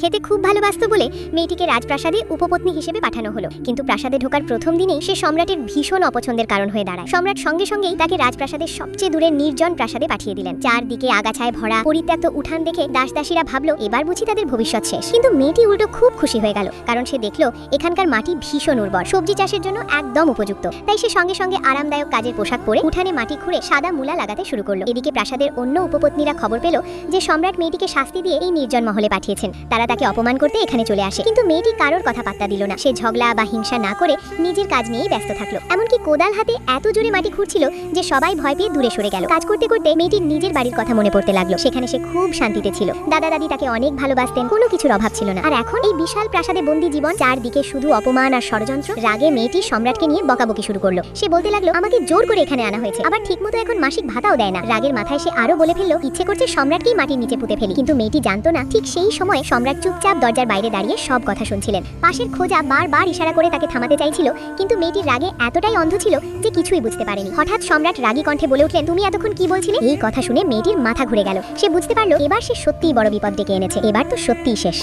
খেতে খুব ভালোবাসত বলে মেয়েটিকে রাজপ্রাসাদে উপপত্নী হিসেবে পাঠানো হলো। কিন্তু প্রাসাদে ঢোকার প্রথম দিনেই সে সম্রাটের ভীষণ অপছন্দের কারণ হয়ে দাঁড়ায়। সম্রাট সঙ্গে সঙ্গেই তাকে রাজপ্রাসাদের সবচেয়ে দূরের নির্জন প্রাসাদে পাঠিয়ে দিলেন। চারদিকে আগাছায় ভরা পরিত্যক্ত উঠান দেখে দাসদাসীরা ভাবলো এবার বুঝি তাদের ভবিষ্যৎ শেষ। কিন্তু মেয়েটি উল্টো খুব খুশি হয়ে গেল, কারণ সে দেখলো এখানকার মাটি ভীষণ উর্বর, সবজি চাষের জন্য একদম উপযুক্ত। তাই সে সঙ্গে সঙ্গে আরামদায়ক কাজের পোশাক পরে উঠানে মাটি খুঁড়ে সাদা মূলা লাগাতে শুরু করলো। এদিকে প্রাসাদের অন্য উপপত্নীরা খবর পেল যে সম্রাট মেয়েটিকে শাস্তি দিয়ে এই নির্জন মহলে পাঠিয়েছেন। তারা তাকে অপমান করতে এখানে চলে আসে, কিন্তু মেয়েটি কারোর কথা পাত্তা দিল না। সে ঝগড়া বা হিংসা না করে নিজের কাজ নিয়েই ব্যস্ত থাকলো। এমনকি কোদাল হাতে এত জোরে মাটি খুঁড়ছিল যে সবাই ভয় পেয়ে দূরে সরে গেল। কাজ করতে করতে মেয়েটির নিজের বাড়ির কথা মনে পড়তে লাগলো। সেখানে সে খুব শান্তিতে ছিল। দাদা দাদি তাকে অনেক ভালোবাসতেন, কোনো কিছুর অভাব ছিল না। আর এখন এই বিশাল প্রাসাদে বন্দী জীবন, চারদিকে শুধু অপমান আর ষড়যন্ত্র। রাগে মেয়েটি সম্রাটকে নিয়ে বকাবকি শুরু করলো। সে বলতে লাগলো আমাকে জোর করে এখানে আনা হয়েছে, আবার ঠিকমতো এখন মাসিক ভাতাও দেয় না। রাগের মাথায় সে আরো বলে ফেললো ইচ্ছে করছে সম্রাটকেই মাটির নিচে পুঁতে ফেলি। কিন্তু মেয়েটি জানতো না ঠিক সেই সময় সম্রাট চুপচাপ দরজার বাইরে দাঁড়িয়ে সব কথা শুনছিলেন। পাশের খোঁজা বারবার ইশারা করে তাকে থামাতে চাইছিল, কিন্তু মেয়েটির রাগে এতটাই অন্ধ ছিল যে কিছুই বুঝতে পারেনি। হঠাৎ সম্রাট রাগী কণ্ঠে বলে উঠলেন তুমি এতক্ষণ কি বলছিলে? এই কথা শুনে মেয়েটির মাথা ঘুরে গেল। সে বুঝতে পারলো এবার সে সত্যিই বড় বিপদ ডেকে এনেছে, এবার তো সত্যিই শেষ।